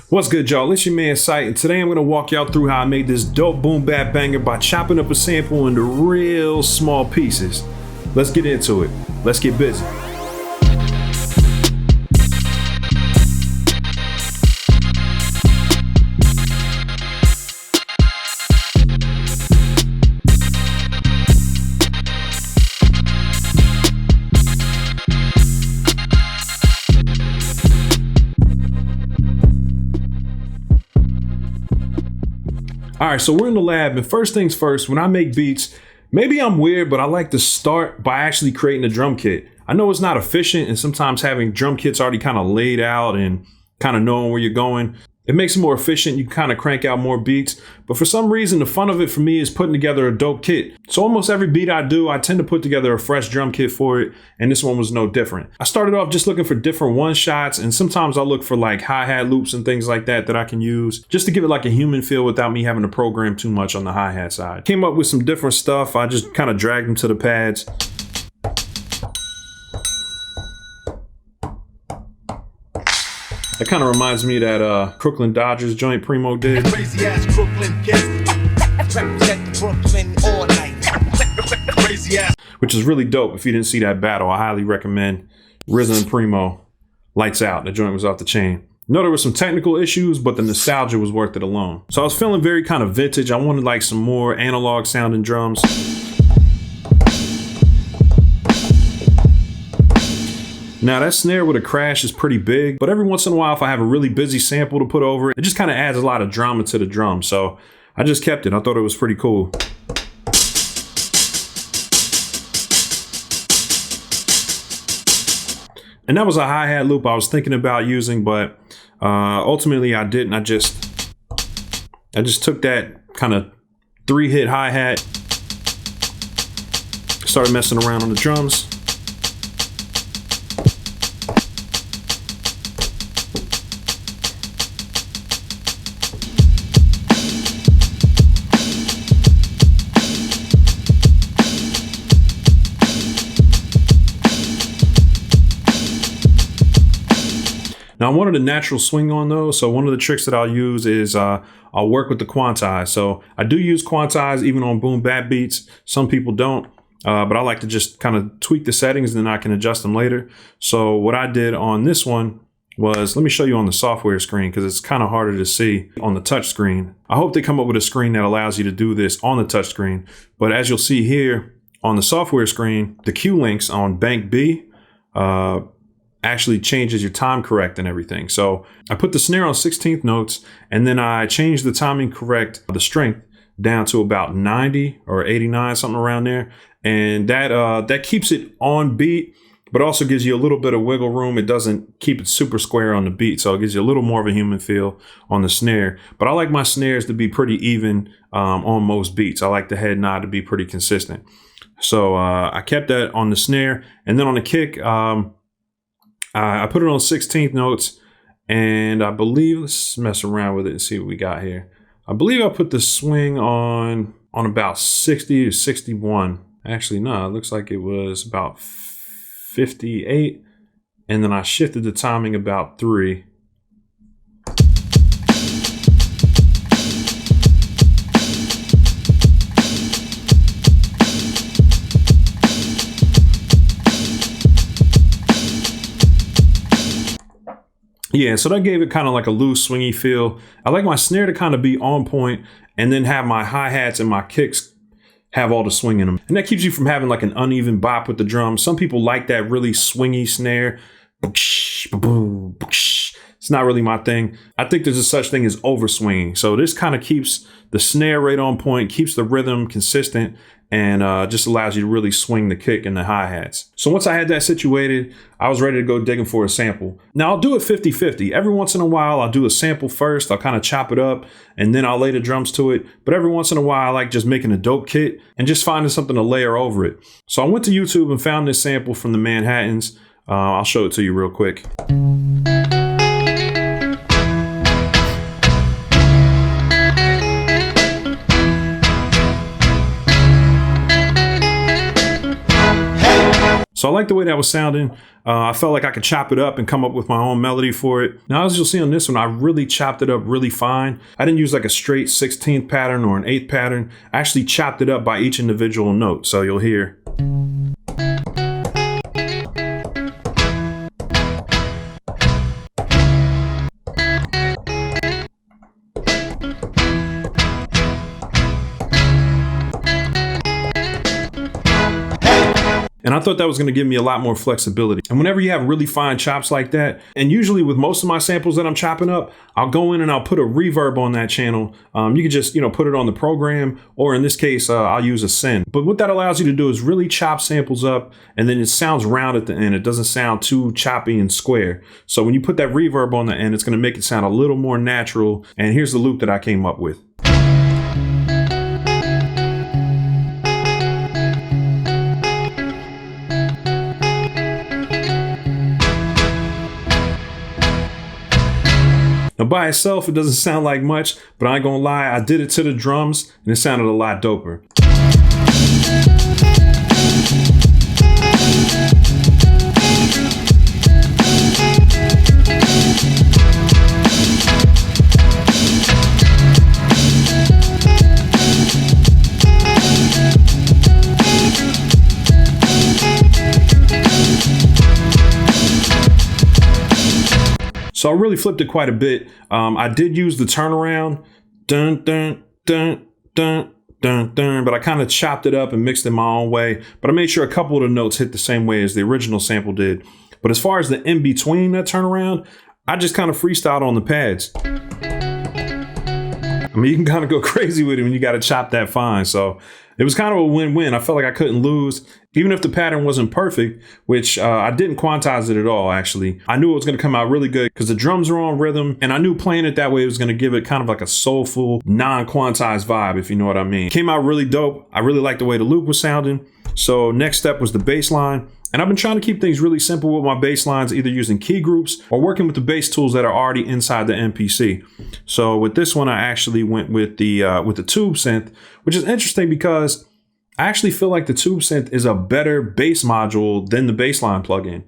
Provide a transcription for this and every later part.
What's good, y'all? It's your man Sight, and today I'm gonna walk y'all through how I made this dope boom bap banger by chopping up a sample into real small pieces. Let's get into it. Let's get busy. All right, so we're in the lab, and first things first, when I make beats, maybe I'm weird, but I like to start by actually creating a drum kit. I know it's not efficient, and sometimes having drum kits already kind of laid out and kind of knowing where you're going, it makes it more efficient. You can kind of crank out more beats, but for some reason, the fun of it for me is putting together a dope kit. So almost every beat I do, I tend to put together a fresh drum kit for it, and this one was no different. I started off just looking for different one shots, and sometimes I'll look for like hi-hat loops and things like that I can use just to give it like a human feel without me having to program too much on the hi-hat side. Came up with some different stuff. I just kind of dragged them to the pads. That kind of reminds me of that Crooklyn Dodgers joint Primo did. Crazy ass Crooklyn kids. Represent the Brooklyn all night. Crazy ass. Which is really dope. If you didn't see that battle, I highly recommend RZA and Primo. Lights out. The joint was off the chain. No, there were some technical issues, but the nostalgia was worth it alone. So I was feeling very kind of vintage. I wanted like some more analog sounding drums. Now that snare with a crash is pretty big, but every once in a while if I have a really busy sample to put over it, it just kind of adds a lot of drama to the drum. So I just kept it. I thought it was pretty cool. And that was a hi-hat loop I was thinking about using, but ultimately I didn't. I just took that kind of 3-hit hi-hat, started messing around on the drums. Now I wanted a natural swing on those, so one of the tricks that I'll use is I'll work with the quantize. So I do use quantize even on boom bap beats. Some people don't, but I like to just kind of tweak the settings and then I can adjust them later. So what I did on this one was, let me show you on the software screen because it's kind of harder to see on the touch screen. I hope they come up with a screen that allows you to do this on the touch screen. But as you'll see here on the software screen, the cue links on bank B, actually changes your time correct and everything. So I put the snare on 16th notes and then I changed the timing correct, the strength down to about 90 or 89, something around there. And that keeps it on beat, but also gives you a little bit of wiggle room. It doesn't keep it super square on the beat. So it gives you a little more of a human feel on the snare. But I like my snares to be pretty even on most beats. I like the head nod to be pretty consistent. So I kept that on the snare. And then on the kick, I put it on 16th notes, and I believe, let's mess around with it and see what we got here. I believe I put the swing on about 60 to 61. Actually, no, it looks like it was about 58. And then I shifted the timing about 3. Yeah, so that gave it kind of like a loose, swingy feel. I like my snare to kind of be on point and then have my hi-hats and my kicks have all the swing in them. And that keeps you from having like an uneven bop with the drums. Some people like that really swingy snare. It's not really my thing. I think there's a such thing as over swinging. So this kind of keeps the snare right on point, keeps the rhythm consistent, and just allows you to really swing the kick and the hi-hats. So once I had that situated, I was ready to go digging for a sample. Now I'll do it 50-50. Every once in a while, I'll do a sample first. I'll kind of chop it up and then I'll lay the drums to it. But every once in a while, I like just making a dope kit and just finding something to layer over it. So I went to YouTube and found this sample from the Manhattans. I'll show it to you real quick. So I like the way that was sounding. I felt like I could chop it up and come up with my own melody for it. Now, as you'll see on this one, I really chopped it up really fine. I didn't use like a straight 16th pattern or an 8th pattern. I actually chopped it up by each individual note. So you'll hear. And I thought that was going to give me a lot more flexibility. And whenever you have really fine chops like that, and usually with most of my samples that I'm chopping up, I'll go in and I'll put a reverb on that channel. You can just, put it on the program, or in this case, I'll use a send. But what that allows you to do is really chop samples up, and then it sounds round at the end. It doesn't sound too choppy and square. So when you put that reverb on the end, it's going to make it sound a little more natural. And here's the loop that I came up with. Now by itself, it doesn't sound like much, but I ain't gonna lie, I did it to the drums and it sounded a lot doper. So I really flipped it quite a bit. I did use the turnaround, dun, dun, dun, dun, dun, dun, but I kind of chopped it up and mixed it my own way. But I made sure a couple of the notes hit the same way as the original sample did. But as far as the in between that turnaround, I just kind of freestyled on the pads. I mean, you can kind of go crazy with it when you got to chop that fine. So it was kind of a win-win. I felt like I couldn't lose, even if the pattern wasn't perfect, which I didn't quantize it at all, actually. I knew it was going to come out really good because the drums are on rhythm, and I knew playing it that way was going to give it kind of like a soulful, non-quantized vibe, if you know what I mean. Came out really dope. I really liked the way the loop was sounding. So next step was the bass line. And I've been trying to keep things really simple with my bass lines, either using key groups or working with the bass tools that are already inside the MPC. So with this one, I actually went with the tube synth, which is interesting because I actually feel like the tube synth is a better bass module than the bassline plugin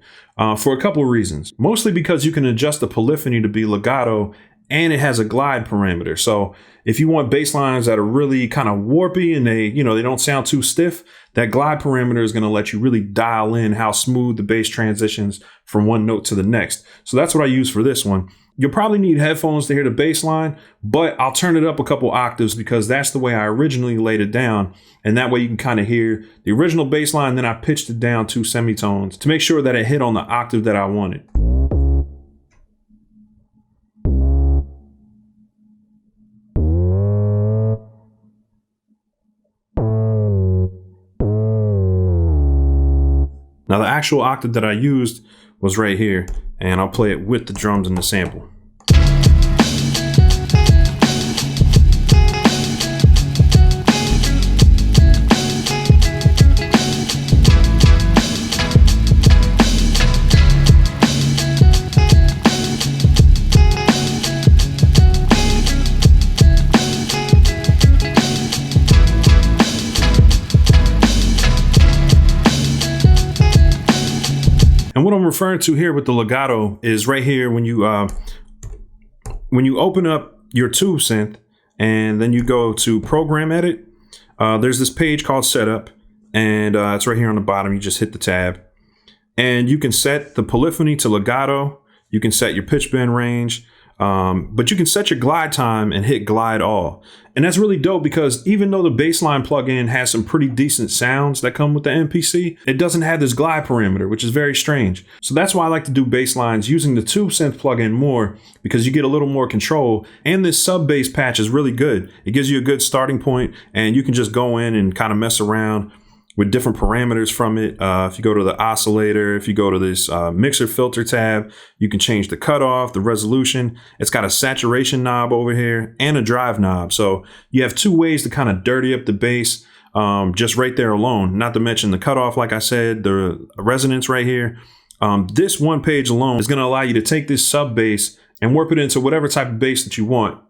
for a couple of reasons. Mostly because you can adjust the polyphony to be legato, and it has a glide parameter. So if you want bass lines that are really kind of warpy and they don't sound too stiff, that glide parameter is going to let you really dial in how smooth the bass transitions from one note to the next. So that's what I use for this one. You'll probably need headphones to hear the bass line, but I'll turn it up a couple octaves because that's the way I originally laid it down. And that way you can kind of hear the original bass line, then I pitched it down 2 semitones to make sure that it hit on the octave that I wanted. Now the actual octave that I used was right here, and I'll play it with the drums and the sample. And what I'm referring to here with the legato is right here when you open up your tube synth and then you go to program edit, there's this page called setup, and it's right here on the bottom. You just hit the tab and you can set the polyphony to legato. You can set your pitch bend range, but you can set your glide time and hit glide all. And that's really dope because even though the bassline plugin has some pretty decent sounds that come with the MPC, it doesn't have this glide parameter, which is very strange. So that's why I like to do bass lines using the tube synth plugin more, because you get a little more control. And this sub bass patch is really good. It gives you a good starting point, and you can just go in and kind of mess around with different parameters from it. If you go to the oscillator, if you go to this mixer filter tab, you can change the cutoff, the resolution. It's got a saturation knob over here and a drive knob. So you have 2 ways to kind of dirty up the bass just right there alone. Not to mention the cutoff, like I said, the resonance right here. This one page alone is going to allow you to take this sub bass and warp it into whatever type of bass that you want.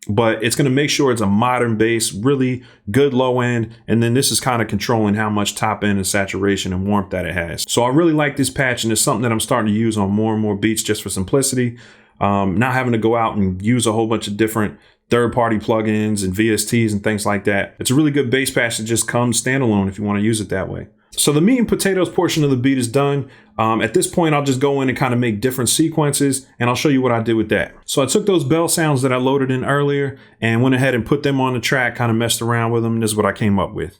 but it's going to make sure it's a modern bass, really good low end. And then this is kind of controlling how much top end and saturation and warmth that it has. So I really like this patch, and it's something that I'm starting to use on more and more beats just for simplicity. Not having to go out and use a whole bunch of different third-party plugins and VSTs and things like that. It's a really good bass patch that just comes standalone if you want to use it that way. So the meat and potatoes portion of the beat is done. At this point, I'll just go in and kind of make different sequences, and I'll show you what I did with that. So I took those bell sounds that I loaded in earlier and went ahead and put them on the track, kind of messed around with them, and this is what I came up with.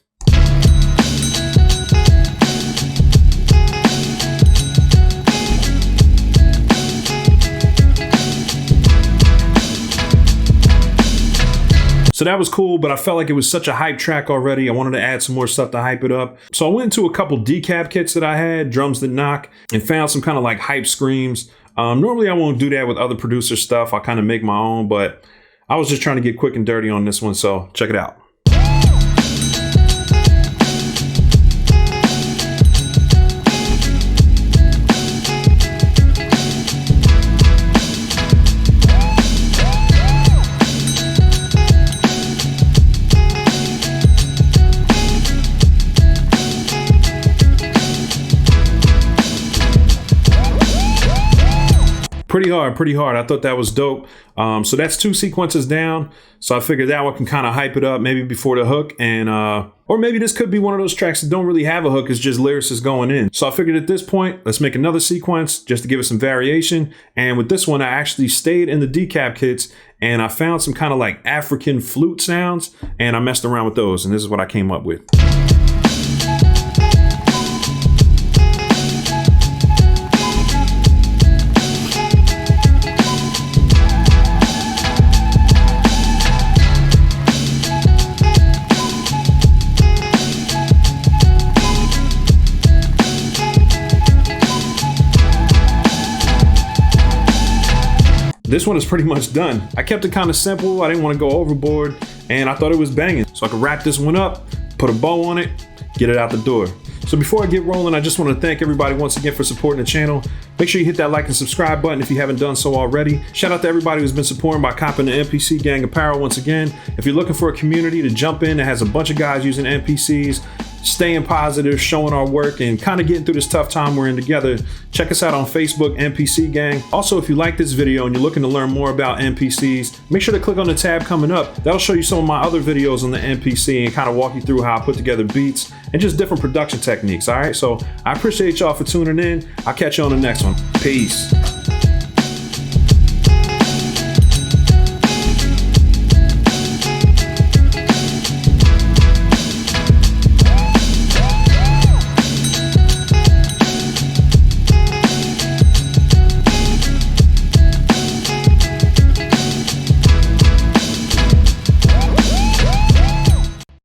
So that was cool, but I felt like it was such a hype track already. I wanted to add some more stuff to hype it up. So I went into a couple decap kits that I had, Drums That Knock, and found some kind of like hype screams. Normally I won't do that with other producer stuff. I kind of make my own, but I was just trying to get quick and dirty on this one. So check it out. Pretty hard. I thought that was dope. So that's 2 sequences down. So I figured that one can kind of hype it up maybe before the hook, and or maybe this could be one of those tracks that don't really have a hook, it's just lyricists going in. So I figured at this point, let's make another sequence just to give it some variation. And with this one, I actually stayed in the decap kits and I found some kind of like African flute sounds, and I messed around with those, and this is what I came up with. This one is pretty much done. I kept it kind of simple. I didn't want to go overboard, and I thought it was banging. So I could wrap this one up, put a bow on it, get it out the door. So before I get rolling, I just want to thank everybody once again for supporting the channel. Make sure you hit that like and subscribe button if you haven't done so already. Shout out to everybody who's been supporting by copping the MPC Gang apparel once again. If you're looking for a community to jump in that has a bunch of guys using MPCs, staying positive, showing our work, and kind of getting through this tough time we're in together, check us out on Facebook, MPC Gang. Also, if you like this video and you're looking to learn more about MPCs, make sure to click on the tab coming up. That'll show you some of my other videos on the MPC and kind of walk you through how I put together beats and just different production techniques. All right, so I appreciate y'all for tuning in. I'll catch you on the next one. Peace.